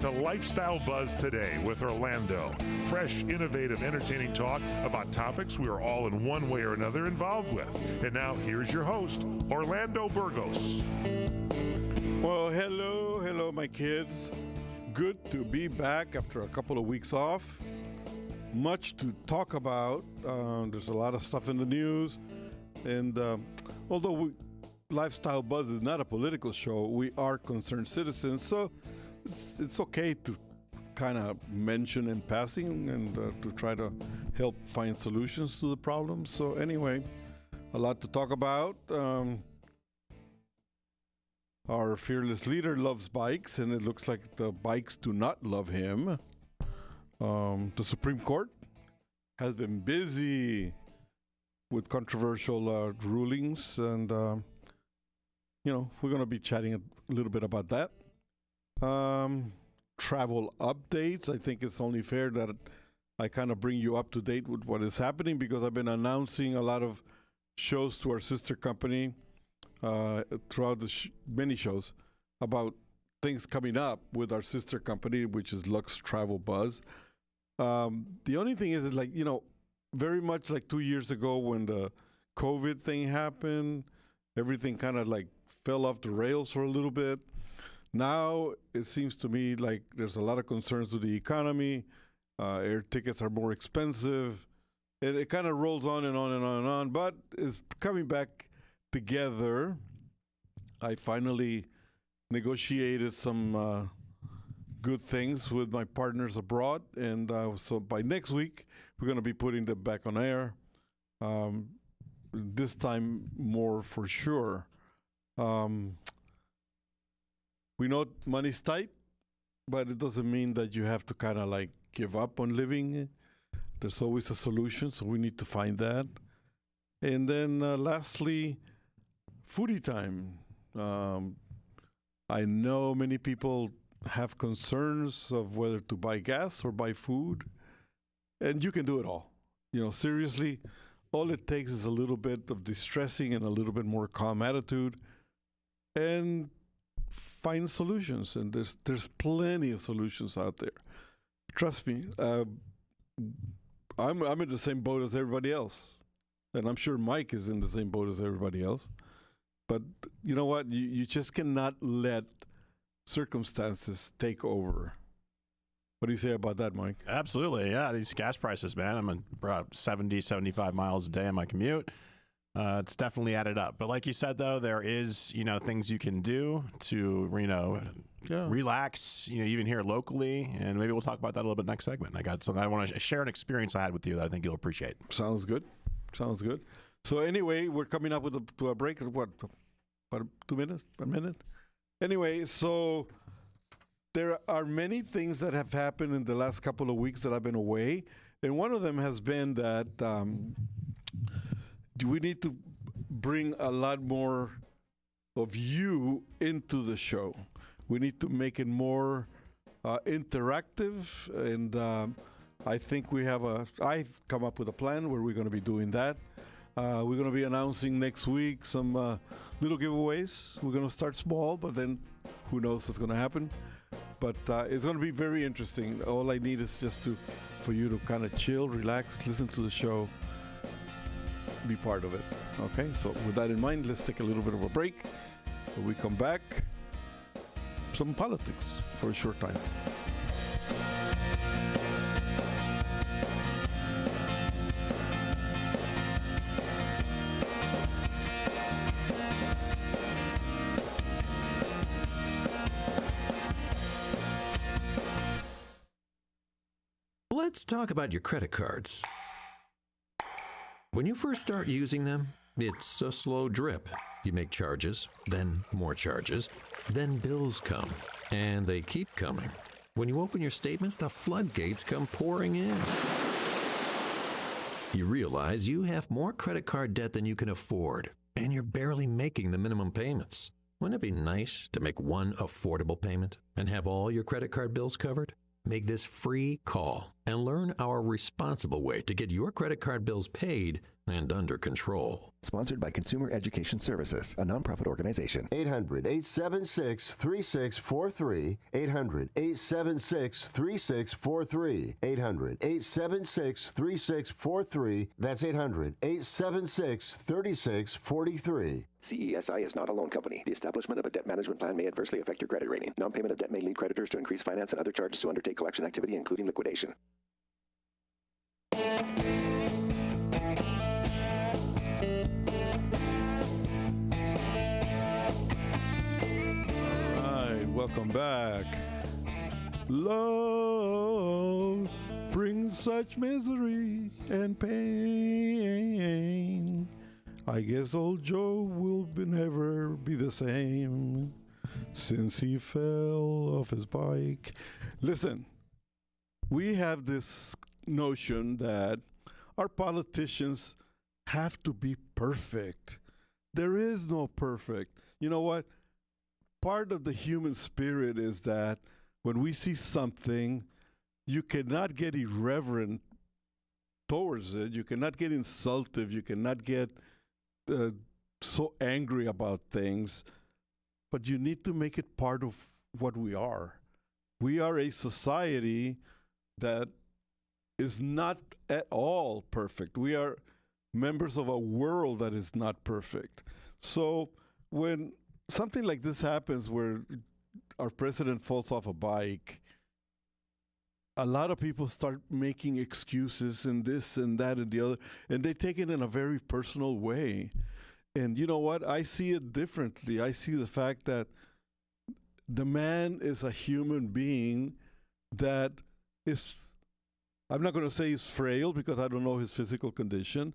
to Lifestyle Buzz Today with Orlando. Fresh, innovative, entertaining talk about topics we are all in one way or another involved with. And now here's your host, Orlando Burgos. Well, hello, my kids. Good to be back after a couple of weeks off. Much to talk about. There's a lot of stuff in the news. And although Lifestyle Buzz is not a political show, we are concerned citizens. So it's okay to kind of mention in passing and to try to help find solutions to the problem. So anyway, a lot to talk about. Our fearless leader loves bikes, and it looks like the bikes do not love him. The Supreme Court has been busy with controversial rulings, and we're going to be chatting a little bit about that. Travel updates. I think it's only fair that I kind of bring you up to date with what is happening, because I've been announcing a lot of shows to our sister company throughout many shows about things coming up with our sister company, which is Lux Travel Buzz. The only thing is very much like 2 years ago when the COVID thing happened, everything kind of like fell off the rails for a little bit. Now it seems to me like there's a lot of concerns with the economy. Air tickets are more expensive. It kind of rolls on and on and on and on, but it's coming back together. I finally negotiated some good things with my partners abroad, and so by next week we're going to be putting them back on air. This time more for sure. We know money's tight, but it doesn't mean that you have to kind of like give up on living. There's always a solution, so we need to find that. And then lastly, foodie time. I know many people have concerns of whether to buy gas or buy food, and you can do it all. Seriously, all it takes is a little bit of distressing and a little bit more calm attitude, and find solutions. And there's plenty of solutions out there. Trust me, I'm in the same boat as everybody else, and I'm sure Mike is in the same boat as everybody else. But you know what? You just cannot let circumstances take over. What do you say about that, Mike? Absolutely, yeah. These gas prices, man. I'm about 70, 75 miles a day on my commute. It's definitely added up. But like you said, though, there is, things you can do to, relax, even here locally. And maybe we'll talk about that a little bit next segment. I got something I want to share, an experience I had with you that I think you'll appreciate. Sounds good. So anyway, we're coming up to a break. What, about 2 minutes? A minute? Anyway, so there are many things that have happened in the last couple of weeks that I've been away. And one of them has been that we need to bring a lot more of you into the show. We need to make it more interactive. And I think I've come up with a plan where we're going to be doing that. We're going to be announcing next week some little giveaways. We're going to start small, but then who knows what's going to happen. But it's going to be very interesting. All I need is just for you to kind of chill, relax, listen to the show, be part of it. Okay, so with that in mind, let's take a little bit of a break. When we come back, some politics for a short time. Let's talk about your credit cards. When you first start using them, it's a slow drip. You make charges, then more charges, then bills come, and they keep coming. When you open your statements, the floodgates come pouring in. You realize you have more credit card debt than you can afford, and you're barely making the minimum payments. Wouldn't it be nice to make one affordable payment and have all your credit card bills covered? Make this free call and learn our responsible way to get your credit card bills paid and under control. Sponsored by Consumer Education Services, a nonprofit organization. 800-876-3643. 800-876-3643. 800-876-3643. That's 800-876-3643. CESI is not a loan company. The establishment of a debt management plan may adversely affect your credit rating. Non-payment of debt may lead creditors to increase finance and other charges to undertake collection activity, including liquidation. Welcome back. Love brings such misery and pain. I guess old Joe will never be the same since he fell off his bike. Listen, we have this notion that our politicians have to be perfect. There is no perfect. You know what? Part of the human spirit is that when we see something, you cannot get irreverent towards it. You cannot get insultive. You cannot get so angry about things. But you need to make it part of what we are. We are a society that is not at all perfect. We are members of a world that is not perfect. So when something like this happens where our president falls off a bike, a lot of people start making excuses and this and that and the other, and they take it in a very personal way. And you know what? I see it differently. I see the fact that the man is a human being that is, I'm not going to say he's frail because I don't know his physical condition,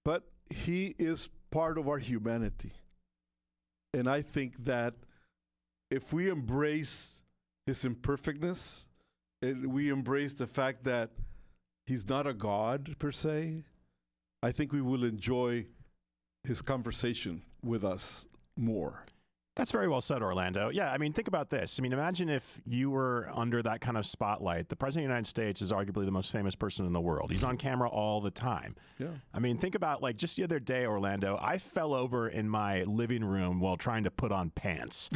but he is part of our humanity. And I think that if we embrace his imperfectness, and we embrace the fact that he's not a god per se, I think we will enjoy his conversation with us more. That's very well said, Orlando. Yeah, I mean, think about this. I mean, imagine if you were under that kind of spotlight. The President of the United States is arguably the most famous person in the world. He's on camera all the time. Yeah. I mean, think about, like, just the other day, Orlando, I fell over in my living room while trying to put on pants.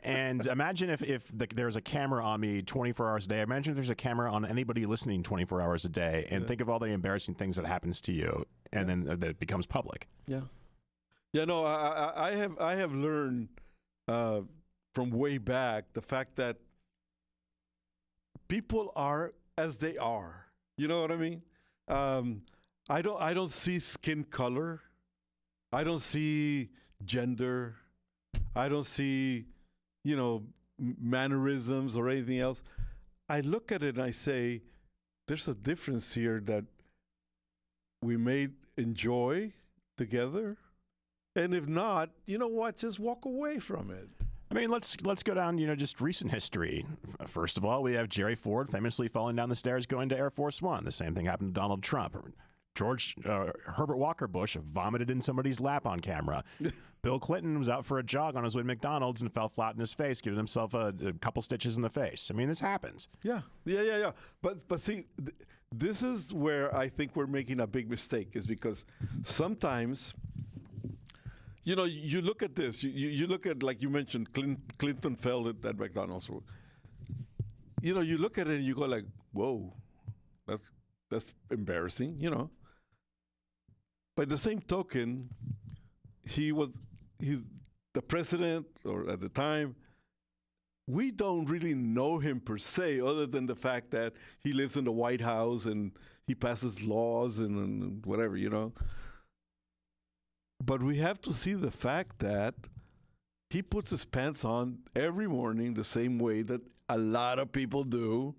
And imagine if there's a camera on me 24 hours a day. Imagine if there's a camera on anybody listening 24 hours a day. And think of all the embarrassing things that happens to you, and then that it becomes public. Yeah. Yeah, no, I have learned from way back the fact that people are as they are. You know what I mean? I don't see skin color. I don't see gender. I don't see, mannerisms or anything else. I look at it and I say, there's a difference here that we may enjoy together. And if not, you know what? Just walk away from it. I mean, let's go down, just recent history. First of all, we have Jerry Ford famously falling down the stairs going to Air Force One. The same thing happened to Donald Trump. Herbert Walker Bush vomited in somebody's lap on camera. Bill Clinton was out for a jog on his way to McDonald's and fell flat in his face, giving himself a couple stitches in the face. I mean, this happens. Yeah. But see, this is where I think we're making a big mistake, is because sometimes, you look at this. You look at, like you mentioned, Clinton fell at McDonald's. You look at it and you go like, whoa, that's embarrassing, By the same token, he's the president, or at the time, we don't really know him per se, other than the fact that he lives in the White House and he passes laws and whatever, But we have to see the fact that he puts his pants on every morning the same way that a lot of people do,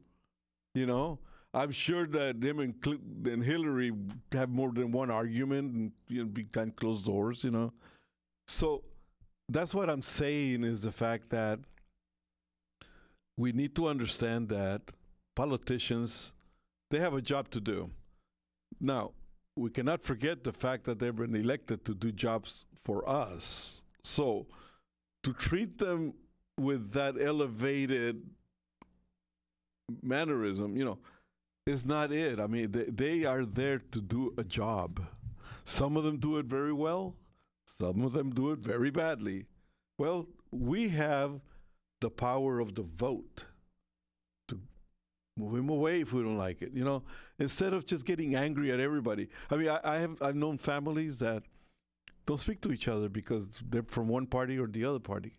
I'm sure that him and Hillary have more than one argument and behind closed doors, So that's what I'm saying, is the fact that we need to understand that politicians, they have a job to do. Now, we cannot forget the fact that they've been elected to do jobs for us. So to treat them with that elevated mannerism, is not it. I mean, they are there to do a job. Some of them do it very well. Some of them do it very badly. Well, we have the power of the vote to move him away if we don't like it. Instead of just getting angry at everybody. I mean, I've known families that don't speak to each other because they're from one party or the other party.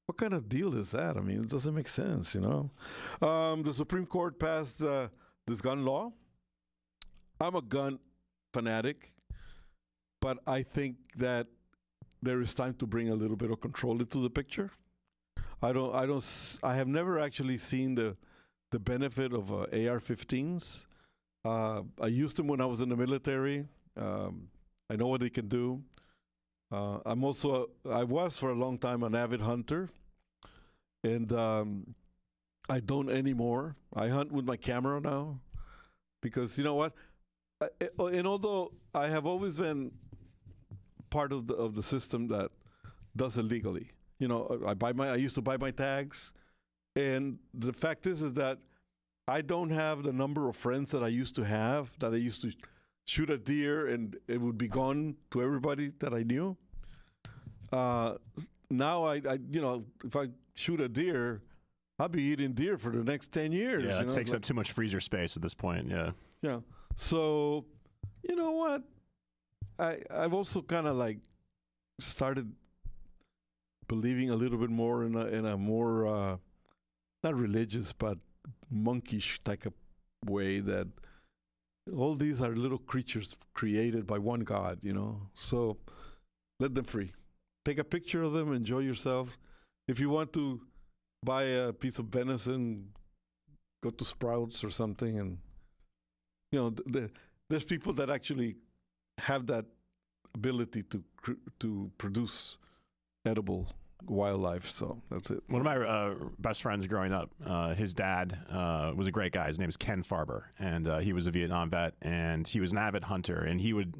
What kind of deal is that? I mean, it doesn't make sense. The Supreme Court passed this gun law. I'm a gun fanatic, but I think that there is time to bring a little bit of control into the picture. I have never actually seen the benefit of AR-15s. I used them when I was in the military. I know what they can do. I was for a long time an avid hunter, and I don't anymore. I hunt with my camera now, because you know what? And although I have always been part of the system that does it legally, I used to buy my tags, and the fact is that I don't have the number of friends that I used to have. That I used to shoot a deer and it would be gone to everybody that I knew. Now I if I shoot a deer, I'll be eating deer for the next 10 years. Yeah, it takes up too much freezer space at this point. Yeah. Yeah. So, you know what? I've also kind of started believing a little bit more in a more not religious but monkish type of way, that all these are little creatures created by one God, So let them free. Take a picture of them, enjoy yourself. If you want to buy a piece of venison, go to Sprouts or something, and there's people that actually have that ability to produce edible wildlife. So that's it. One of my best friends growing up, his dad was a great guy. His name is Ken Farber, and he was a Vietnam vet, and he was an avid hunter, and he would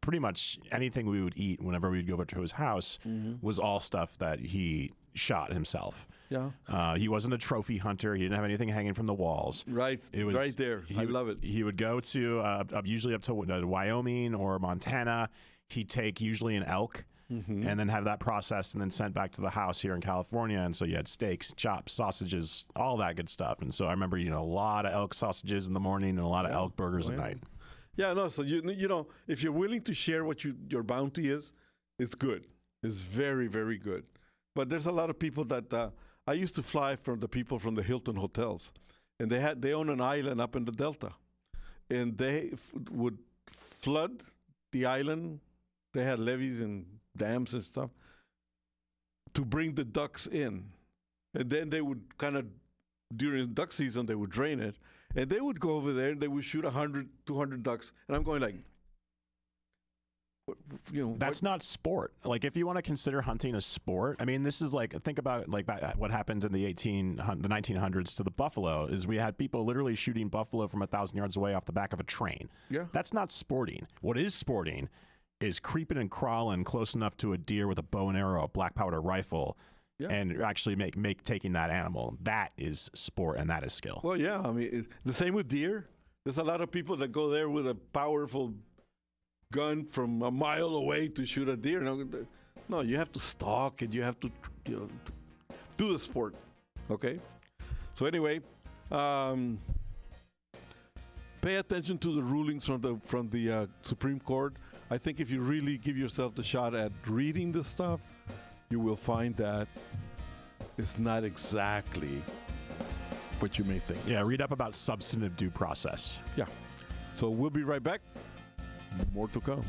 pretty much anything we would eat whenever we'd go over to his house was all stuff that he shot himself. Yeah. He wasn't a trophy hunter. He didn't have anything hanging from the walls. Right. It was right there. I love it. He would go to usually up to Wyoming or Montana. He'd take usually an elk. And then have that processed and then sent back to the house here in California. And so you had steaks, chops, sausages, all that good stuff. And so I remember eating a lot of elk sausages in the morning and a lot of elk burgers at night. Yeah, no. So if you're willing to share what your bounty is, it's good. It's very, very good. But there's a lot of people that I used to fly from the people from the Hilton hotels, and they own an island up in the Delta, and they would flood the island. They had levees and dams and stuff to bring the ducks in, and then they would during duck season they would drain it, and they would go over there and they would shoot 100, 200 ducks, and I'm going like, that's not sport. Like, if you want to consider hunting a sport, I mean, this is think about what happened in the 1900s to the buffalo. Is we had people literally shooting buffalo from 1,000 yards away off the back of a train. Yeah, that's not sporting. What is sporting is creeping and crawling close enough to a deer with a bow and arrow, a black powder rifle, and actually make taking that animal. That is sport, and that is skill. Well, yeah, I mean, the same with deer. There's a lot of people that go there with a powerful gun from a mile away to shoot a deer. No, you have to stalk and you have to do the sport. Okay? So anyway, pay attention to the rulings from the Supreme Court. I think if you really give yourself the shot at reading this stuff, you will find that it's not exactly what you may think. Yeah, read up about substantive due process. Yeah. So we'll be right back. More to come.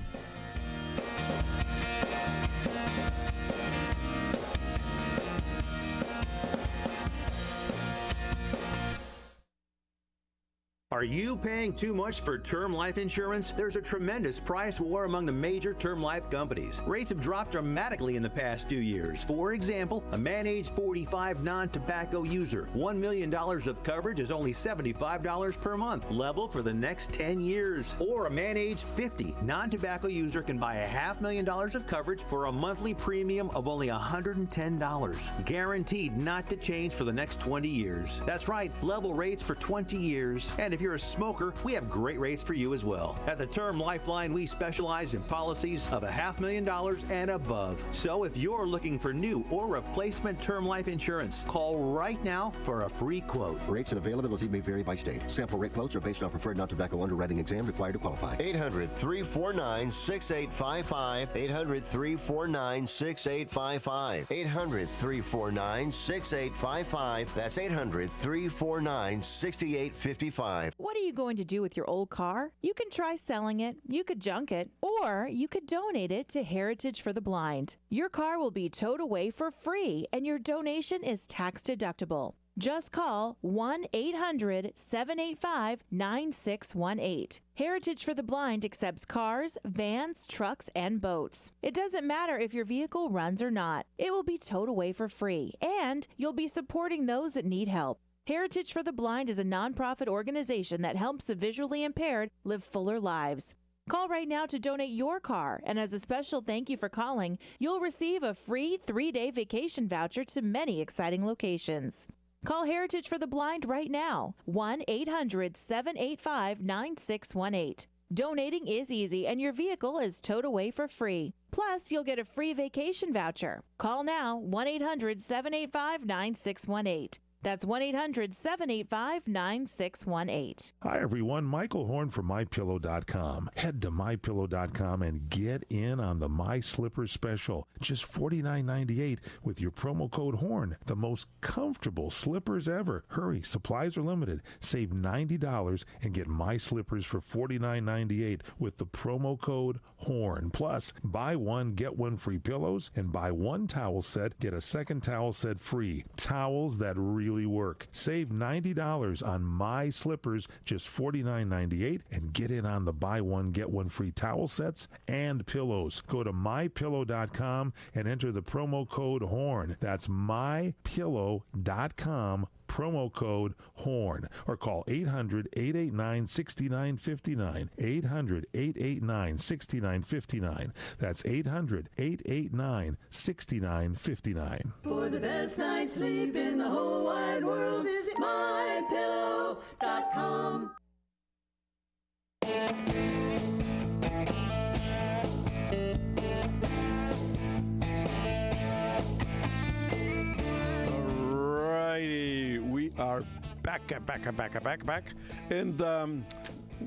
Are you paying too much for term life insurance? There's a tremendous price war among the major term life companies. Rates have dropped dramatically in the past few years. For example, a man age 45 non-tobacco user, $1 million of coverage is only $75 per month, level for the next 10 years. Or a man age 50 non-tobacco user can buy $500,000 of coverage for a monthly premium of only $110, guaranteed not to change for the next 20 years. That's right, level rates for 20 years. And if you're a smoker, we have great rates for you as well. At the Term Lifeline, we specialize in policies of $500,000 and above. So if you're looking for new or replacement term life insurance, call right now for a free quote. Rates and availability may vary by state. Sample rate quotes are based on preferred non-tobacco underwriting exam required to qualify. 800-349-6855. 800-349-6855. 800-349-6855. That's 800-349-6855. What are you going to do with your old car? You can try selling it, you could junk it, or you could donate it to Heritage for the Blind. Your car will be towed away for free, and your donation is tax deductible. Just call 1-800-785-9618. Heritage for the Blind accepts cars, vans, trucks, and boats. It doesn't matter if your vehicle runs or not. It will be towed away for free, and you'll be supporting those that need help. Heritage for the Blind is a nonprofit organization that helps the visually impaired live fuller lives. Call right now to donate your car, and as a special thank you for calling, you'll receive a free 3-day vacation voucher to many exciting locations. Call Heritage for the Blind right now, 1-800-785-9618. Donating is easy, and your vehicle is towed away for free. Plus, you'll get a free vacation voucher. Call now, 1-800-785-9618. That's 1-800-785-9618. Hi, everyone. Michael Horn from MyPillow.com. Head to MyPillow.com and get in on the My Slippers special. Just $49.98 with your promo code HORN. The most comfortable slippers ever. Hurry, supplies are limited. Save $90 and get My Slippers for $49.98 with the promo code HORN. Plus, buy one, get one free pillows, and buy one towel set, get a second towel set free. Towels that really work. Save $90 on My Slippers, just $49.98, and get in on the buy one, get one free towel sets and pillows. Go to MyPillow.com and enter the promo code HORN. That's MyPillow.com, promo code HORN, or call 800-889-6959, 800-889-6959. That's 800-889-6959. For the best night's sleep in the whole wide world, visit MyPillow.com. Alrighty, we are back, and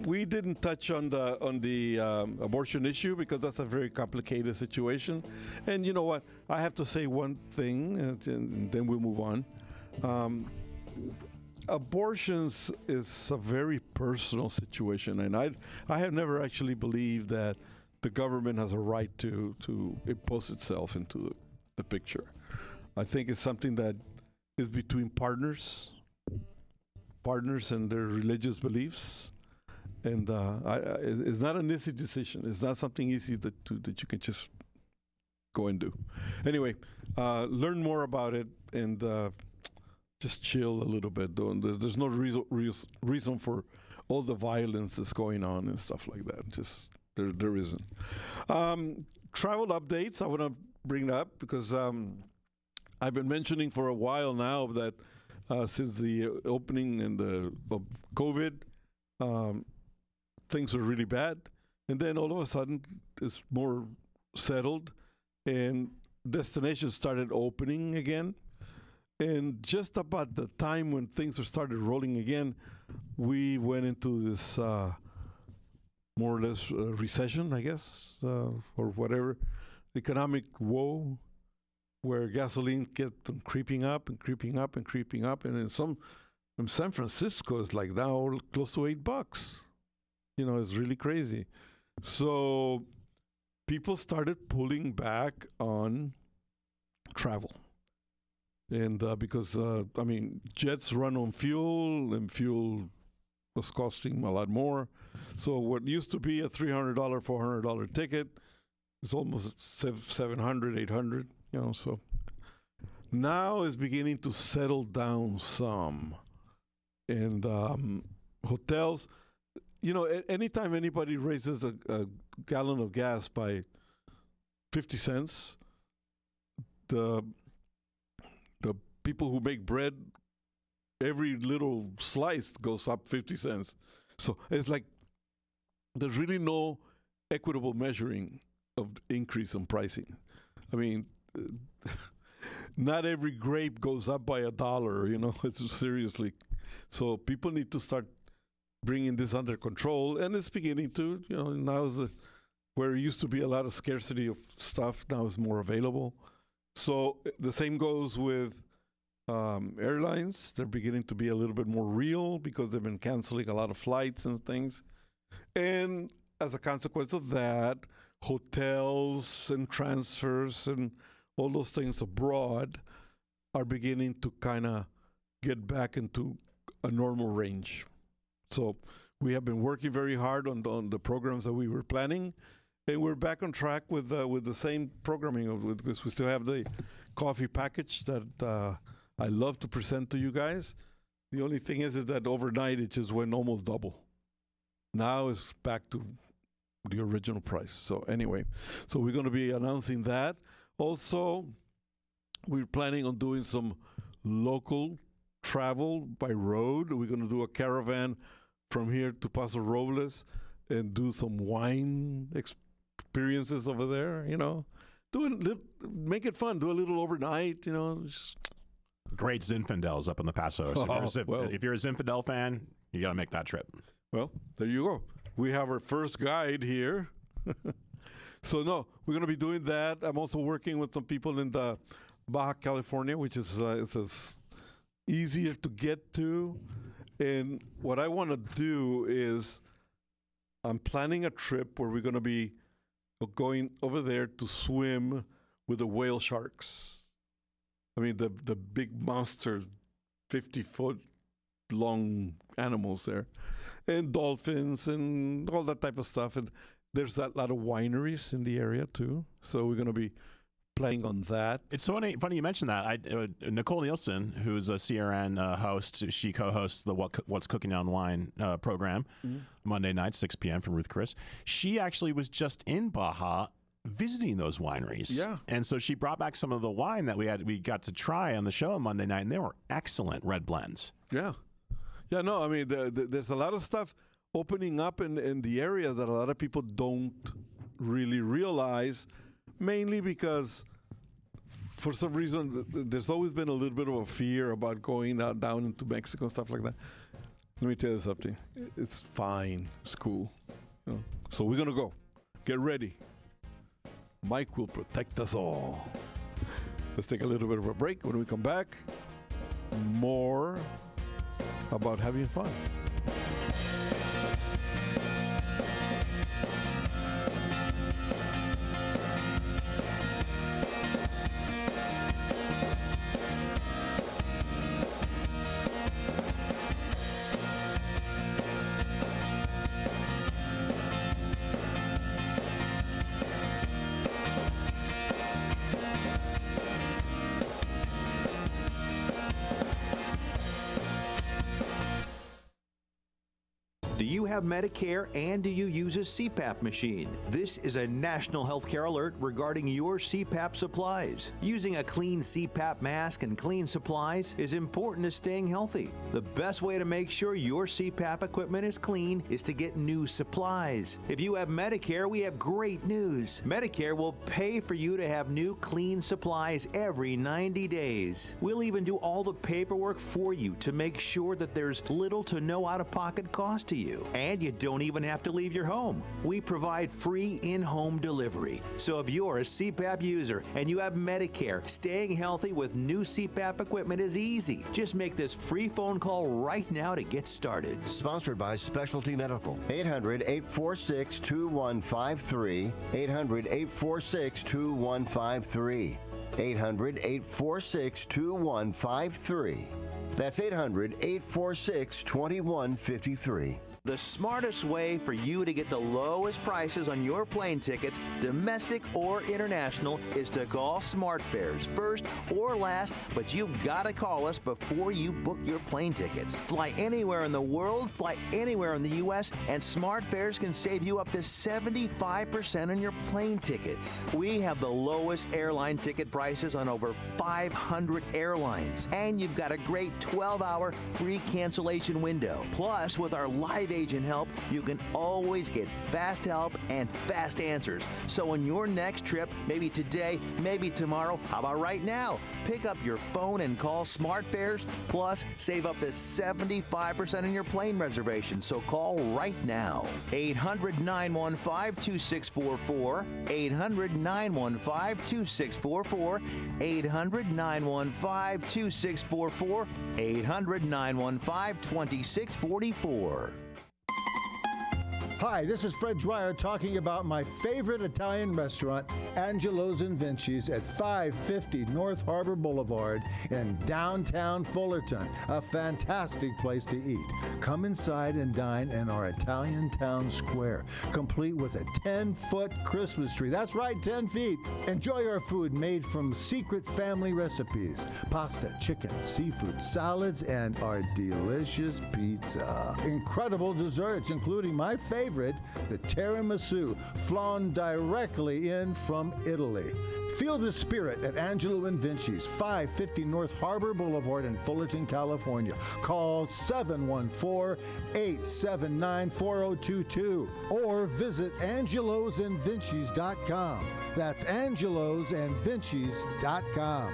we didn't touch on the abortion issue because that's a very complicated situation. And you know what? I have to say one thing, and then we'll move on. Abortions is a very personal situation, and I have never actually believed that the government has a right to impose itself into the picture. I think it's something that is between partners and their religious beliefs, and it's not an easy decision. It's not something easy that you can just go and do. Anyway, learn more about it and just chill a little bit. There's no reason for all the violence that's going on and stuff like that. Just there isn't. Travel updates. I want to bring it up because I've been mentioning for a while now that since the opening of COVID, things were really bad, and then all of a sudden it's more settled, and destinations started opening again. And just about the time when things started rolling again, we went into this more or less recession, I guess, or whatever, economic woe, where gasoline kept on creeping up, and in San Francisco, it's like now close to $8. You know, it's really crazy. So people started pulling back on travel. And because, jets run on fuel, and fuel was costing a lot more. So what used to be a $300, $400 ticket is almost $700, $800. So now it's beginning to settle down some. And hotels, anytime anybody raises a gallon of gas by 50 cents, the people who make bread, every little slice goes up 50 cents. So it's like there's really no equitable measuring of increase in pricing. I mean, not every grape goes up by $1, it's seriously. So people need to start bringing this under control, and it's beginning to, now is where it used to be a lot of scarcity of stuff, now is more available. So the same goes with airlines. They're beginning to be a little bit more real because they've been canceling a lot of flights and things. And as a consequence of that, hotels and transfers and all those things abroad are beginning to kind of get back into a normal range. So we have been working very hard on the programs that we were planning, and we're back on track with the same programming. Because we still have the coffee package that I love to present to you guys. The only thing is that overnight it just went almost double. Now it's back to the original price. So anyway, so we're going to be announcing that. Also, we're planning on doing some local travel by road. We're going to do a caravan from here to Paso Robles and do some wine experiences over there, make it fun, do a little overnight, Great Zinfandels up in the Paso. So if you're a Zinfandel fan, you got to make that trip. Well, there you go. We have our first guide here. So no, we're going to be doing that. I'm also working with some people in the Baja California, which is it's easier to get to. And what I want to do is I'm planning a trip where we're going to be going over there to swim with the whale sharks. I mean, the big monster, 50-foot long animals there, and dolphins and all that type of stuff. And there's a lot of wineries in the area too. So we're going to be playing on that. It's so funny you mentioned that. Nicole Nielsen, who's a CRN host, she co-hosts the What's Cooking Online program, Monday night, 6 p.m. from Ruth Chris. She actually was just in Baja visiting those wineries. Yeah. And so she brought back some of the wine that we got to try on the show on Monday night, and they were excellent red blends. Yeah. Yeah, no, I mean, there's a lot of stuff opening up in the area that a lot of people don't really realize, mainly because for some reason there's always been a little bit of a fear about going down into Mexico and stuff like that. Let me tell you something. It's fine. It's cool. So we're going to go. Get ready. Mike will protect us all. Let's take a little bit of a break. When we come back, more about having fun. Do you have Medicare and do you use a CPAP machine? This is a national healthcare alert regarding your CPAP supplies. Using a clean CPAP mask and clean supplies is important to staying healthy. The best way to make sure your CPAP equipment is clean is to get new supplies. If you have Medicare, we have great news. Medicare will pay for you to have new clean supplies every 90 days. We'll even do all the paperwork for you to make sure that there's little to no out-of-pocket cost to you. And you don't even have to leave your home. We provide free in-home delivery. So if you're a CPAP user and you have Medicare, staying healthy with new CPAP equipment is easy. Just make this free phone call right now to get started. Sponsored by Specialty Medical. 800-846-2153. 800-846-2153. 800-846-2153. That's 800-846-2153. The smartest way for you to get the lowest prices on your plane tickets, domestic or international, is to call SmartFares. First or last, but you've got to call us before you book your plane tickets. Fly anywhere in the world, fly anywhere in the U.S., and SmartFares can save you up to 75% on your plane tickets. We have the lowest airline ticket prices on over 500 airlines, and you've got a great 12-hour free cancellation window. Plus, with our live agent help, you can always get fast help and fast answers. So on your next trip, maybe today, maybe tomorrow, how about right now? Pick up your phone and call SmartFares, plus save up to 75% on your plane reservation. So call right now. 800-915-2644, 800-915-2644, 800-915-2644, 800-915-2644. Hi, this is Fred Dwyer talking about my favorite Italian restaurant, Angelo's and Vinci's at 550 North Harbor Boulevard in downtown Fullerton. A fantastic place to eat. Come inside and dine in our Italian town square, complete with a 10-foot Christmas tree. That's right, 10 feet. Enjoy our food made from secret family recipes. Pasta, chicken, seafood, salads, and our delicious pizza. Incredible desserts, including my favorite, the tiramisu, flown directly in from Italy. Feel the spirit at Angelo and Vinci's, 550 North Harbor Boulevard in Fullerton, California. Call 714-879-4022 or visit angelosandvincis.com. That's angelosandvincis.com.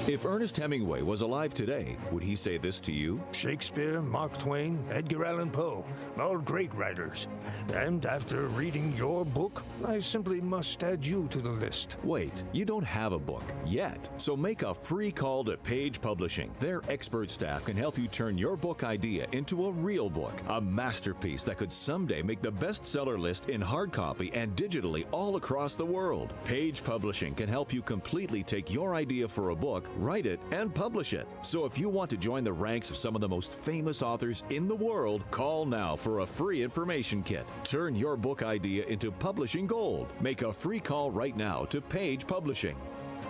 If Ernest Hemingway was alive today, would he say this to you? Shakespeare, Mark Twain, Edgar Allan Poe, all great writers. And after reading your book, I simply must add you to the list. Wait, you don't have a book yet. So make a free call to Page Publishing. Their expert staff can help you turn your book idea into a real book, a masterpiece that could someday make the bestseller list in hard copy and digitally all across the world. Page Publishing can help you completely take your idea for a book, write it, and publish it. So if you want to join the ranks of some of the most famous authors in the world, call now for a free information kit. Turn your book idea into publishing gold. Make a free call right now to Page Publishing.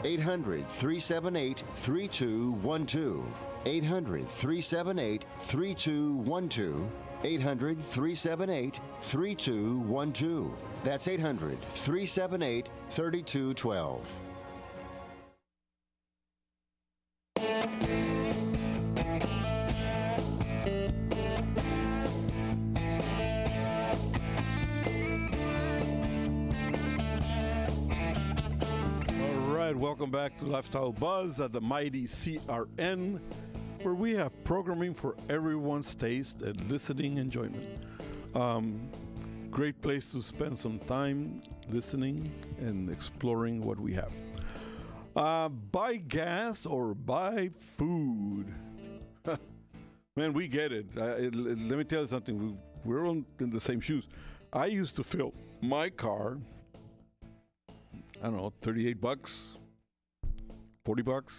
800-378-3212. 800-378-3212. 800-378-3212. That's 800-378-3212. Welcome back to Lifestyle Buzz at the mighty CRN, where we have programming for everyone's taste and listening enjoyment. Great place to spend some time listening and exploring what we have. Buy gas or buy food. Man, we get it. Let me tell you something. We're in the same shoes. I used to fill my car, I don't know, $38, $40.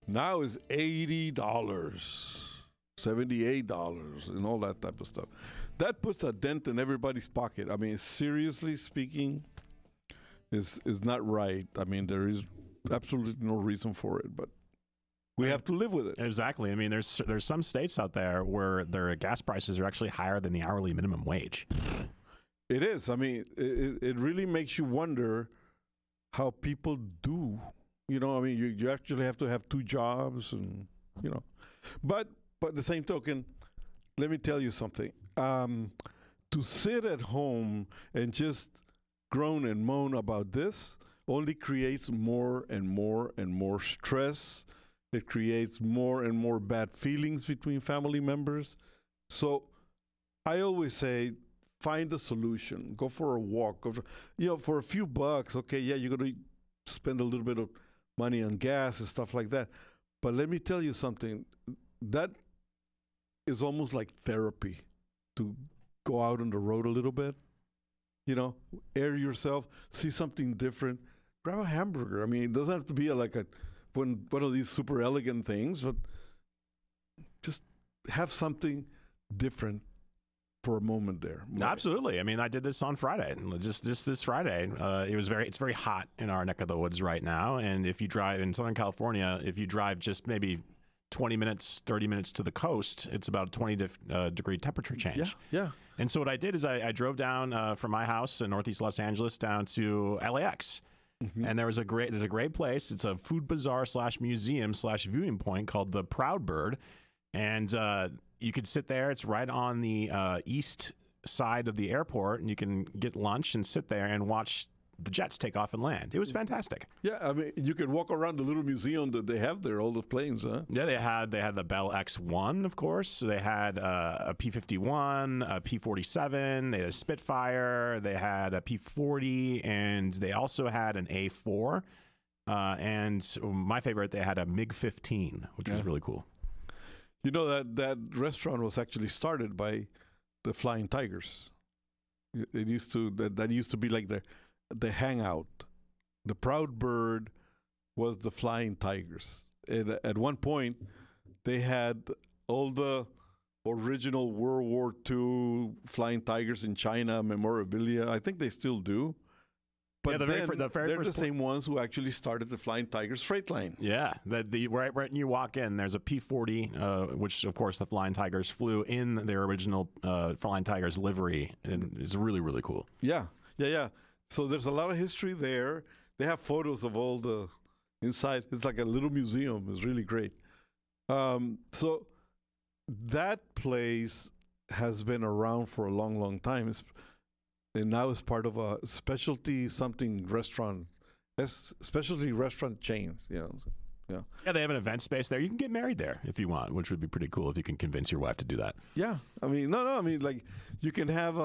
Now is $80, $78, and all that type of stuff. That puts a dent in everybody's pocket. I mean, seriously speaking, is not right. I mean, there is absolutely no reason for it, but we have to live with it. Exactly. I mean, there's some states out there where their gas prices are actually higher than the hourly minimum wage. It is. I mean, it really makes you wonder how people do. You know, I mean, you actually have to have two jobs, and you know, but the same token, let me tell you something. To sit at home and just groan and moan about this only creates more and more and more stress. It creates more and more bad feelings between family members. So I always say, find a solution. Go for a walk. For a few bucks, okay, yeah, you're going to spend a little bit of money on gas and stuff like that. But let me tell you something. That is almost like therapy, to go out on the road a little bit air yourself, see something different. Grab a hamburger. I mean, it doesn't have to be one of these super elegant things, but just have something different for a moment there. Absolutely. I mean, I did this on Friday, just this Friday. It's very hot in our neck of the woods right now. And if you drive in Southern California, if you drive just maybe 20 minutes, 30 minutes to the coast, it's about a 20 degree temperature change. Yeah. And so what I did is I drove down from my house in Northeast Los Angeles down to LAX. Mm-hmm. And there's a great place. It's a food bazaar / museum / viewing point called the Proud Bird. And you could sit there. It's right on the east side of the airport, and you can get lunch and sit there and watch the jets take off and land. It was fantastic. Yeah, I mean, you could walk around the little museum that they have there, all the planes, huh? Yeah, they had the Bell X-1, of course. They had a P-51, a P-47. They had a Spitfire. They had a P-40, and they also had an A-4. And my favorite, they had a MiG-15, which was really cool. You know that restaurant was actually started by the Flying Tigers. It used to that used to be like the hangout. The Proud Bird was the Flying Tigers. And at one point, they had all the original World War II Flying Tigers in China memorabilia. I think they still do. But they're the same ones who actually started the Flying Tigers freight line. Yeah, right when you walk in, there's a P-40, which of course the Flying Tigers flew in their original Flying Tigers livery, and it's really, really cool. Yeah. So there's a lot of history there. They have photos of all the inside. It's like a little museum. It's really great. So that place has been around for a long, long time. And now it's part of a specialty restaurant chain, Yeah. Yeah, they have an event space there. You can get married there if you want, which would be pretty cool if you can convince your wife to do that. Yeah. I mean, I mean, like, you can have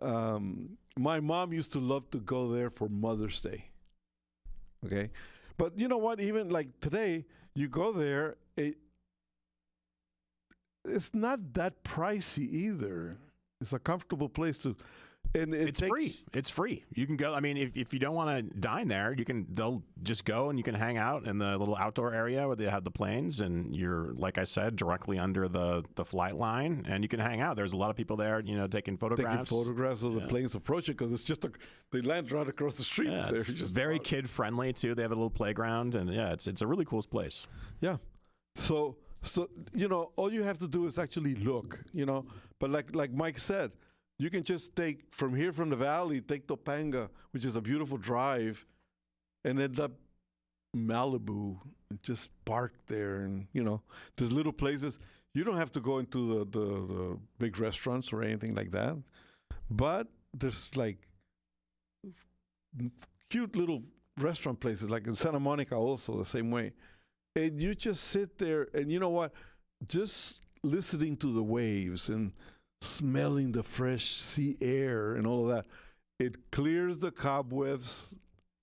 my mom used to love to go there for Mother's Day. Okay. But you know what? Even like today, you go there, it's not that pricey either. It's a comfortable place and it's free. It's free. You can go. I mean, if you don't want to dine there, they'll just go and you can hang out in the little outdoor area where they have the planes, and you're, like I said, directly under the flight line, and you can hang out. There's a lot of people there, taking photographs. Taking photographs of the planes approaching, because it's just they land right across the street. Yeah, it's very kid friendly too. They have a little playground, and yeah, it's a really cool place. Yeah. So all you have to do is actually look. But like Mike said, you can just take from the valley, take Topanga, which is a beautiful drive, and end up Malibu, and just park there. And, there's little places. You don't have to go into the big restaurants or anything like that. But there's like cute little restaurant places, like in Santa Monica also the same way. And you just sit there, and you know what? Just listening to the waves and smelling the fresh sea air and all of that, it clears the cobwebs.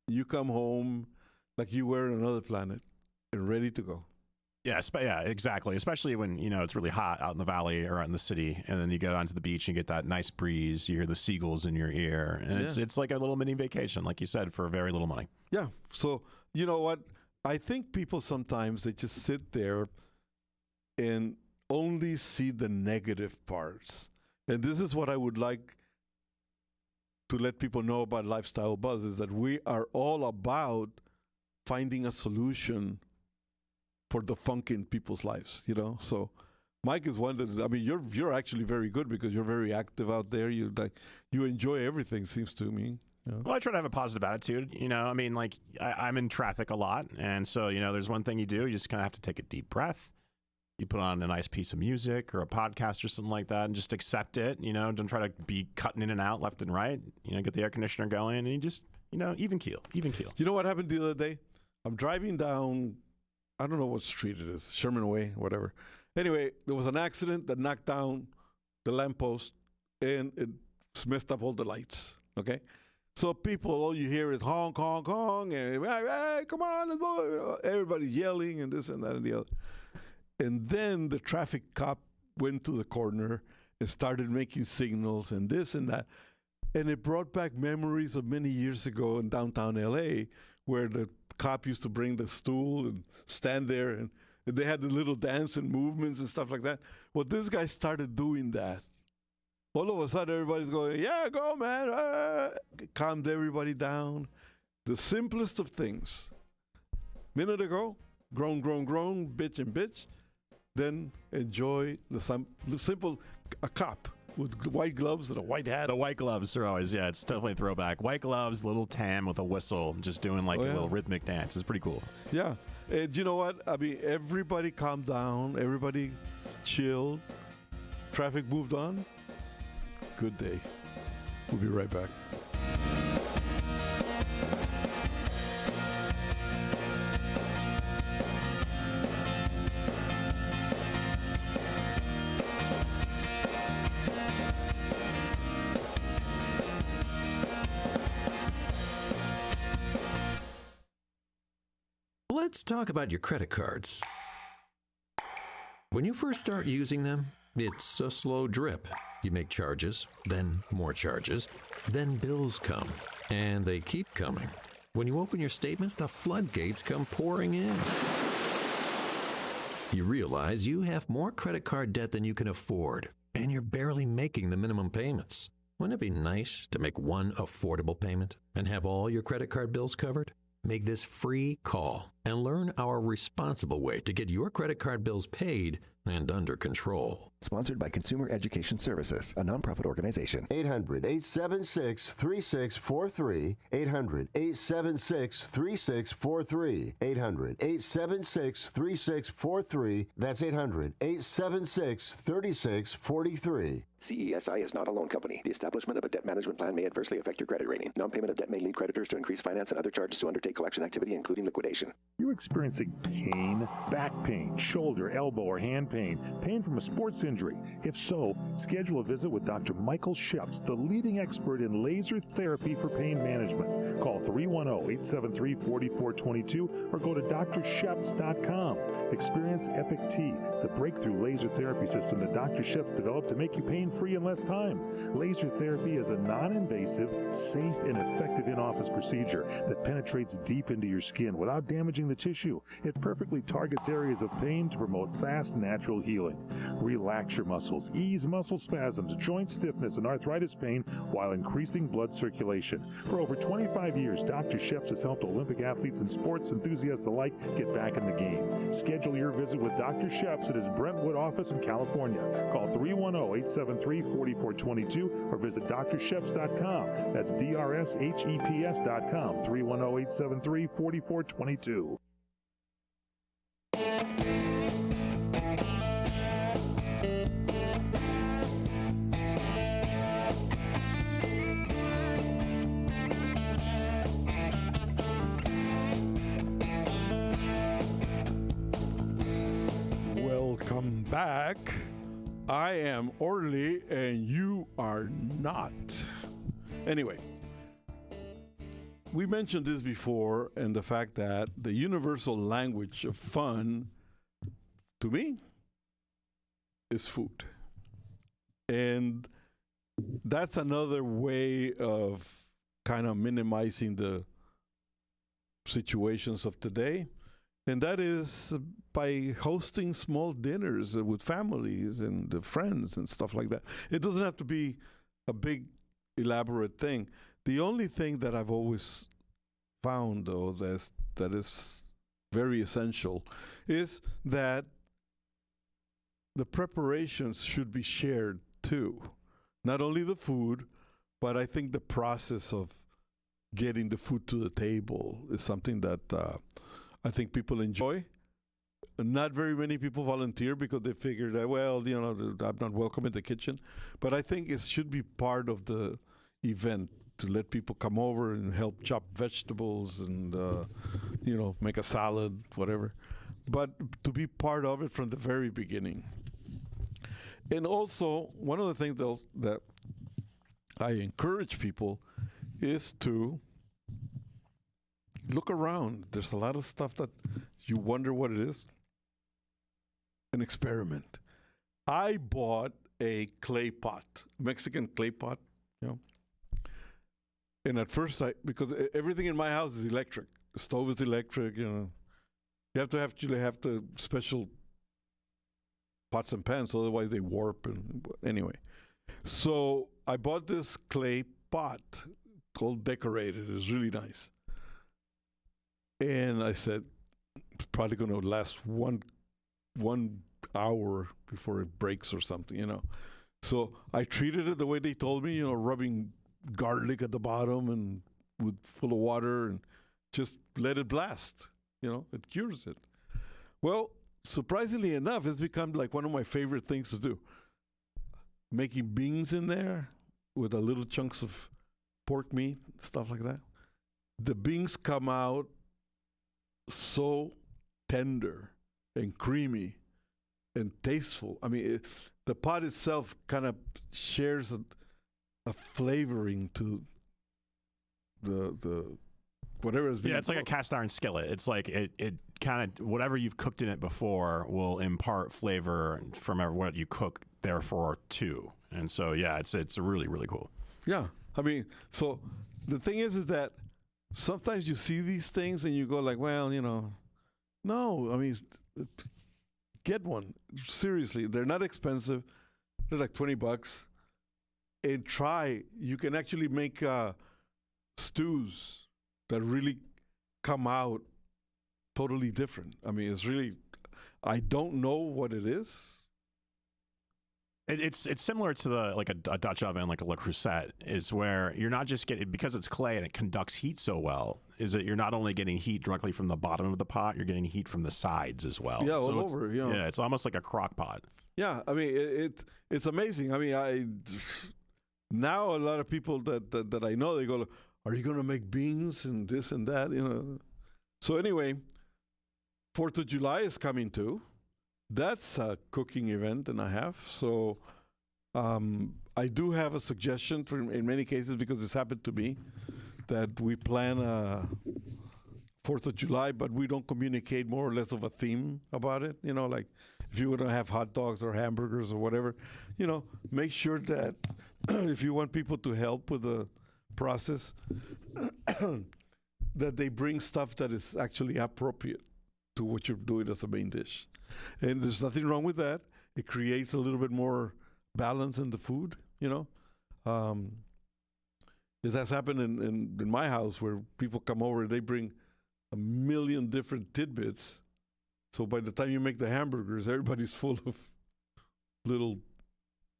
You come home like you were on another planet and ready to go. Yeah, exactly. Especially when, it's really hot out in the valley or out in the city, and then you go onto the beach and get that nice breeze. You hear the seagulls in your ear, and it's like a little mini vacation, like you said, for very little money. Yeah. So, you know what? I think people sometimes, they just sit there and only see the negative parts. And this is what I would like to let people know about Lifestyle Buzz, is that we are all about finding a solution for the funk in people's lives, So Mike is one that is, I mean, you're actually very good because you're very active out there. You enjoy everything, seems to me. Well, I try to have a positive attitude. I mean, like I'm in traffic a lot. And so, there's one thing you do. You just kind of have to take a deep breath. You put on a nice piece of music or a podcast or something like that and just accept it. Don't try to be cutting in and out left and right. Get the air conditioner going and you just, even keel. You know what happened the other day? I'm driving down, I don't know what street it is, Sherman Way, whatever. Anyway, there was an accident that knocked down the lamppost and it messed up all the lights. Okay? So people, all you hear is honk, honk, honk, and hey, come on, let's go. Everybody yelling and this and that and the other. And then the traffic cop went to the corner and started making signals and this and that. And it brought back memories of many years ago in downtown LA where the cop used to bring the stool and stand there, and they had the little dance and movements and stuff like that. Well, this guy started doing that. All of a sudden, everybody's going, yeah, go, man. Calmed everybody down. The simplest of things. Minute ago, groan, bitch and bitch. Then enjoy the simple, a cop with white gloves and a white hat. The white gloves are always, it's definitely a throwback. White gloves, little tam with a whistle, just doing a little rhythmic dance. It's pretty cool. Yeah. And you know what? I mean, everybody calmed down. Everybody chilled. Traffic moved on. Good day. We'll be right back. Let's talk about your credit cards. When you first start using them, it's a slow drip. You make charges, then more charges, then bills come, and they keep coming. When you open your statements, the floodgates come pouring in. You realize you have more credit card debt than you can afford, and you're barely making the minimum payments. Wouldn't it be nice to make one affordable payment and have all your credit card bills covered? Make this free call and learn our responsible way to get your credit card bills paid and under control. Sponsored by Consumer Education Services, a nonprofit organization. 800-876-3643. 800-876-3643. 800-876-3643. That's 800-876-3643. CESI is not a loan company. The establishment of a debt management plan may adversely affect your credit rating. Non-payment of debt may lead creditors to increase finance and other charges to undertake collection activity, including liquidation. You're experiencing pain, back pain, shoulder, elbow, or hand pain, pain from a sports injury. If so, schedule a visit with Dr. Michael Sheps, the leading expert in laser therapy for pain management. Call 310-873-4422 or go to drsheps.com. Experience Epic T, the breakthrough laser therapy system that Dr. Sheps developed to make you pain-free in less time. Laser therapy is a non-invasive, safe, and effective in-office procedure that penetrates deep into your skin without damaging the tissue. It perfectly targets areas of pain to promote fast, natural healing. Relax your muscles, ease muscle spasms, joint stiffness, and arthritis pain while increasing blood circulation. For over 25 years, Dr. Sheps has helped Olympic athletes and sports enthusiasts alike get back in the game. Schedule your visit with Dr. Sheps at his Brentwood office in California. Call 310-873-4422 or visit drsheps.com. That's DRSHEPS.com. 310-873-4422. Welcome back. I am Orly and you are not. Anyway, we mentioned this before, and the fact that the universal language of fun, to me, is food. And that's another way of kind of minimizing the situations of today. And that is by hosting small dinners with families and friends and stuff like that. It doesn't have to be a big, elaborate thing. The only thing that I've always found, though, that is very essential is that the preparations should be shared too. Not only the food, but I think the process of getting the food to the table is something that I think people enjoy. Not very many people volunteer because they figure that, well, you know, I'm not welcome in the kitchen. But I think it should be part of the event to let people come over and help chop vegetables and, you know, make a salad, whatever. But to be part of it from the very beginning. And also, one of the things that I encourage people is to look around. There's a lot of stuff that you wonder what it is. An experiment. I bought a clay pot, Mexican clay pot, you know, And at first, because everything in my house is electric. The stove is electric, you know. You have to actually have the special pots and pans, otherwise they warp. And anyway, so I bought this clay pot called Decorated. It's really nice. And I said, it's probably going to last one hour before it breaks or something, you know. So I treated it the way they told me, you know, rubbing garlic at the bottom and full of water and just let it blast. You know, it cures it. Well, surprisingly enough, it's become like one of my favorite things to do. Making beans in there with a little chunks of pork meat, stuff like that. The beans come out so tender and creamy and tasteful. I mean, the pot itself kind of shares a flavoring to the whatever is being it's like a cast iron skillet. It's like it kind of, whatever you've cooked in it before will impart flavor from what you cook therefore too. And so it's really, really cool. Yeah. I mean, so the thing is that sometimes you see these things and you go like, well, you know, no, I mean, get one. Seriously, they're not expensive. They're like $20. And try. You can actually make stews that really come out totally different. I mean, it's really, I don't know what it is. It's similar to a Dutch oven, like a Le Creuset, is where you're not just getting, because it's clay and it conducts heat so well, is that you're not only getting heat directly from the bottom of the pot, you're getting heat from the sides as well. Yeah, so all over. You know. Yeah, it's almost like a crock pot. Yeah, I mean, it's amazing. I mean, now a lot of people that I know, they go, are you going to make beans and this and that? You know. So anyway, 4th of July is coming too. That's a cooking event and a half. So I do have a suggestion in many cases, because it's happened to me, that we plan 4th of July, but we don't communicate more or less of a theme about it. You know, like if you want to have hot dogs or hamburgers or whatever, you know, make sure that if you want people to help with the process, that they bring stuff that is actually appropriate to what you're doing as a main dish. And there's nothing wrong with that. It creates a little bit more balance in the food, you know. This has happened in my house, where people come over, they bring a million different tidbits. So by the time you make the hamburgers, everybody's full of little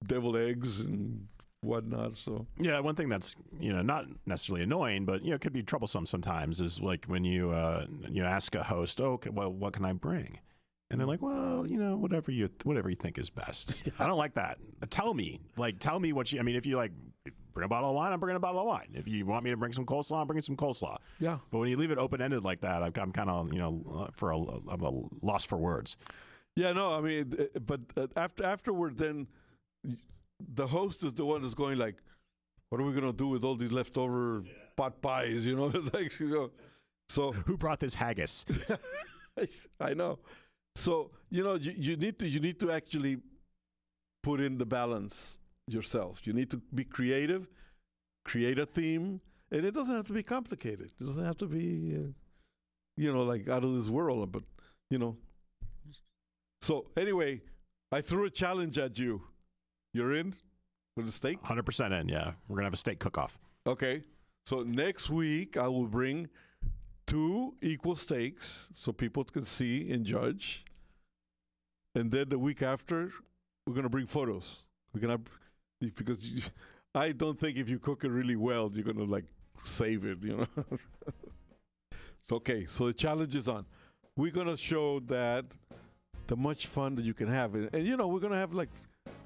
deviled eggs and whatnot. So yeah, one thing that's, you know, not necessarily annoying, but, you know, it could be troublesome sometimes, is like when you ask a host, oh, okay, well, what can I bring? And they're like, well, you know, whatever you think is best. Yeah. I don't like that. Tell me what you, I mean, if you like bring a bottle of wine, I'm bringing a bottle of wine. If you want me to bring some coleslaw, I'm bringing some coleslaw. Yeah. But when you leave it open-ended like that, I'm kind of, you know, I'm a loss for words. Yeah, no, I mean, but afterward, then the host is the one that's going like, what are we going to do with all these leftover pot pies, you know? Like, you know, so who brought this haggis? I know. So, you know, you need to actually put in the balance yourself. You need to be creative, create a theme, and it doesn't have to be complicated. It doesn't have to be, you know, like out of this world, but, you know. So anyway, I threw a challenge at you. You're in with the steak? 100% in, yeah. We're going to have a steak cook-off. Okay. So next week, I will bring 2 equal steaks so people can see and judge. And then the week after, we're going to bring photos. We're going to, because I don't think if you cook it really well, you're going to like save it, you know. So, okay, so the challenge is on. We're going to show that the much fun that you can have. And you know, we're going to have like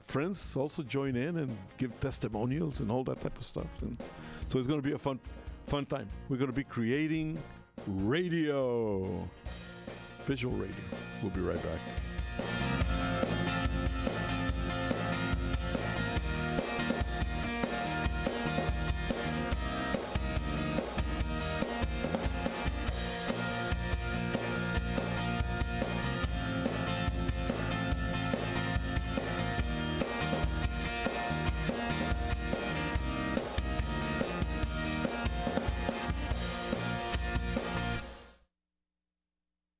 friends also join in and give testimonials and all that type of stuff. And so it's going to be a fun time. We're going to be creating radio, visual radio. We'll be right back.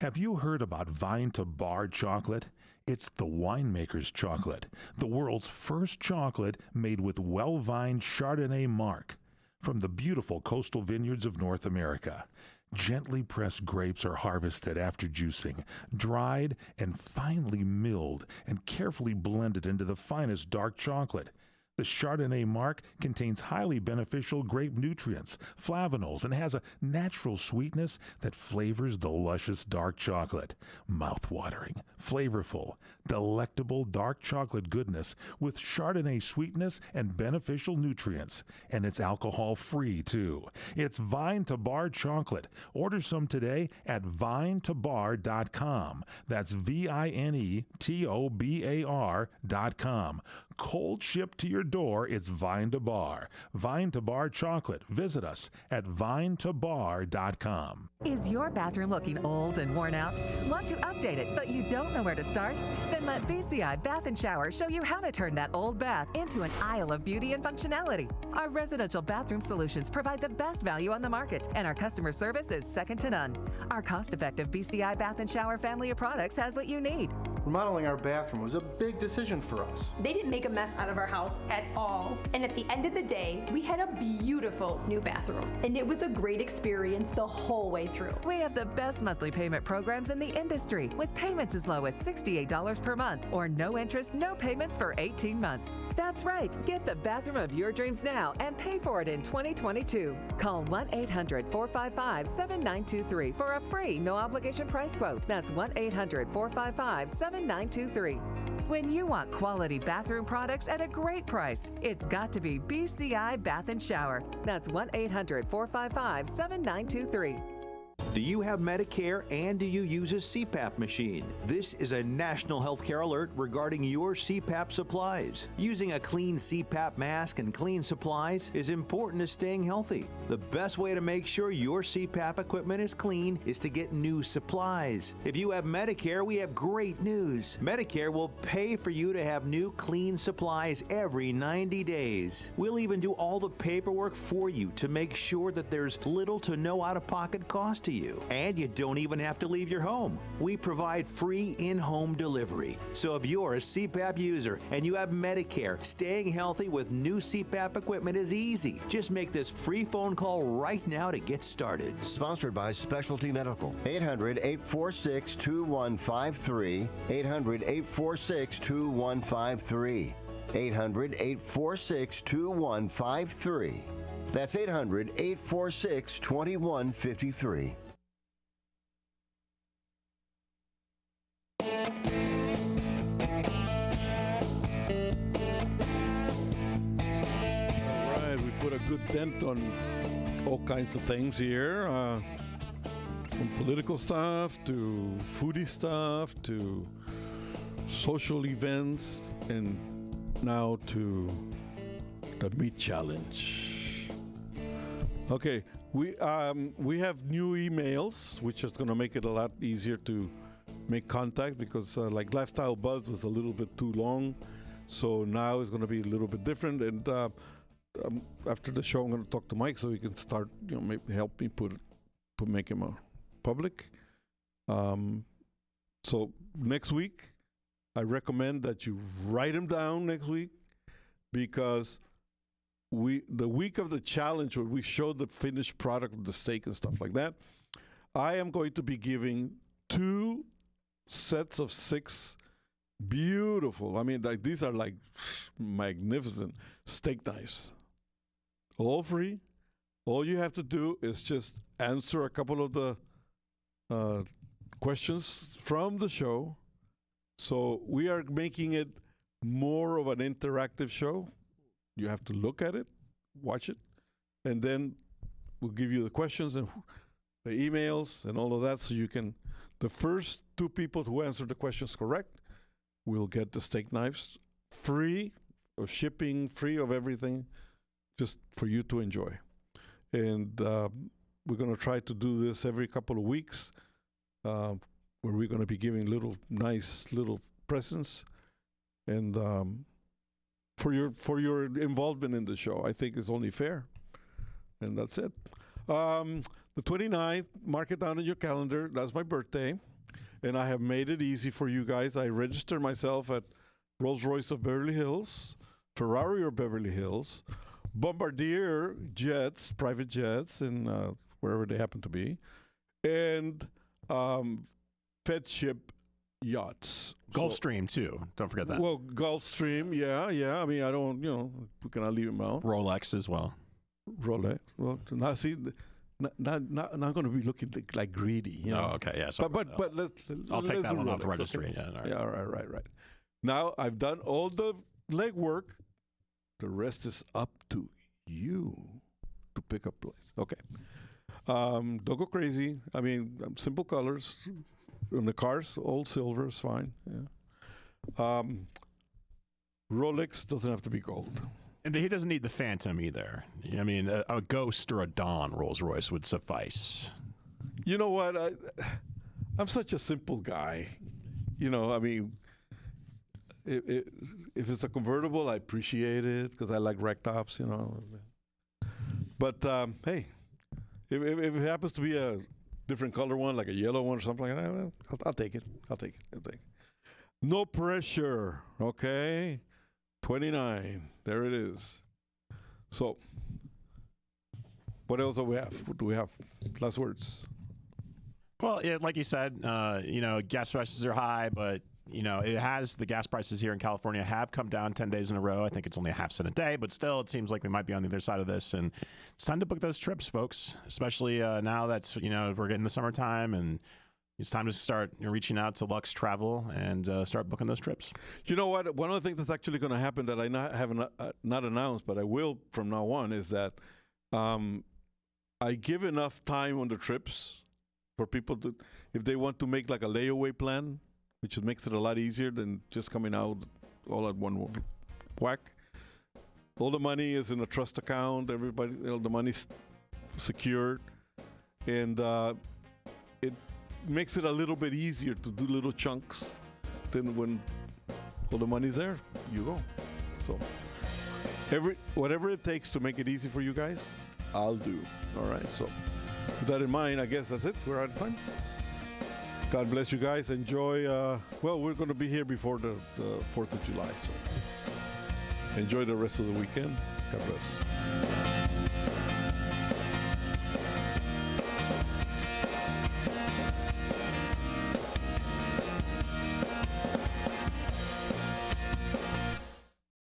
Have you heard about Vine to Bar chocolate? It's the winemaker's chocolate, the world's first chocolate made with well-vined Chardonnay marc from the beautiful coastal vineyards of North America. Gently pressed grapes are harvested after juicing, dried and finely milled and carefully blended into the finest dark chocolate. The Chardonnay marc contains highly beneficial grape nutrients, flavonols, and has a natural sweetness that flavors the luscious dark chocolate. Mouth-watering, flavorful, delectable dark chocolate goodness with Chardonnay sweetness and beneficial nutrients. And it's alcohol-free, too. It's Vine to Bar chocolate. Order some today at vinetobar.com. That's vinetobar.com. Cold shipped to your door, it's Vine to Bar. Vine to Bar chocolate. Visit us at vinetobar.com. Is your bathroom looking old and worn out? Want to update it, but you don't know where to start? Then let BCI Bath & Shower show you how to turn that old bath into an aisle of beauty and functionality. Our residential bathroom solutions provide the best value on the market, and our customer service is second to none. Our cost-effective BCI Bath & Shower family of products has what you need. Remodeling our bathroom was a big decision for us. They didn't make a mess out of our house at all. And at the end of the day, we had a beautiful new bathroom. And it was a great experience the whole way through. We have the best monthly payment programs in the industry, with payments as low as $68 per month or no interest, no payments for 18 months. That's right. Get the bathroom of your dreams now and pay for it in 2022. Call 1-800-455-7923 for a free no-obligation price quote. That's 1-800-455-7923. When you want quality bathroom products at a great price, it's got to be BCI Bath & Shower. That's 1-800-455-7923. Do you have Medicare and do you use a CPAP machine? This is a national healthcare alert regarding your CPAP supplies. Using a clean CPAP mask and clean supplies is important to staying healthy. The best way to make sure your CPAP equipment is clean is to get new supplies. If you have Medicare, we have great news. Medicare will pay for you to have new clean supplies every 90 days. We'll even do all the paperwork for you to make sure that there's little to no out-of-pocket cost to you. And you don't even have to leave your home. We provide free in-home delivery. So if you're a CPAP user and you have Medicare, staying healthy with new CPAP equipment is easy. Just make this free phone call right now to get started. Sponsored by Specialty Medical. 800-846-2153. 800-846-2153. 800-846-2153. That's 800-846-2153. Put a good dent on all kinds of things here, from political stuff to foodie stuff to social events, and now to the meat challenge. Okay, we have new emails, which is going to make it a lot easier to make contact, because like Lifestyle Buzz was a little bit too long, so now it's going to be a little bit different. And after the show, I'm going to talk to Mike so he can start, maybe help me make him public. So next week, I recommend that you write him down next week, because the week of the challenge, where we show the finished product of the steak and stuff like that, I am going to be giving 2 sets of 6 beautiful, these are like magnificent steak knives. All free. All you have to do is just answer a couple of the questions from the show. So we are making it more of an interactive show. You have to look at it, watch it, and then we'll give you the questions and the emails and all of that, so you can, the first 2 people who answer the questions correct will get the steak knives free of shipping, free of everything, just for you to enjoy. And we're going to try to do this every couple of weeks, where we're going to be giving nice little presents, and for your involvement in the show. I think it's only fair, and that's it. The 29th, mark it down on your calendar. That's my birthday. and I have made it easy for you guys. I registered myself at Rolls-Royce of Beverly Hills, Ferrari of Beverly Hills, Bombardier jets, private jets, and wherever they happen to be, and Fedship yachts. Gulfstream, too. Don't forget that. Well, Gulfstream, yeah. I mean, I don't, we cannot leave them out. Rolex as well. Rolex. Well, now see, not going to be looking like greedy. Oh, okay, yeah. So but I'll take that one off the Rolex, registry. okay? Yeah, all right. Yeah, right. Now I've done all the legwork. The rest is up to you to pick up place. Okay. Don't go crazy. I mean, simple colors. In the cars, all silver is fine. Yeah. Rolex doesn't have to be gold. And he doesn't need the Phantom either. I mean, a Ghost or a Dawn Rolls-Royce would suffice. You know what? I'm such a simple guy. I mean, if it's a convertible, I appreciate it because I like rag tops, But hey, if it happens to be a different color one, like a yellow one or something like that, well, I'll take it. I'll take it. No pressure, okay? 29. There it is. So, what else do we have? What do we have? Last words. Well, like you said, gas prices are high, but the gas prices here in California have come down 10 days in a row. I think it's only a half cent a day, but still, it seems like we might be on the other side of this. And it's time to book those trips, folks, especially now that's, we're getting the summertime and it's time to start reaching out to Lux Travel and start booking those trips. You know what? One of the things that's actually going to happen that I haven't announced, but I will from now on, is that I give enough time on the trips for people to, if they want to make like a layaway plan, which makes it a lot easier than just coming out all at one whack. All the money is in a trust account. Everybody, the money's secured, and it makes it a little bit easier to do little chunks than when all the money's there. You go. So whatever it takes to make it easy for you guys, I'll do. All right. So with that in mind, I guess that's it. We're out of time. God bless you guys. Enjoy. We're going to be here before the 4th of July. So enjoy the rest of the weekend. God bless.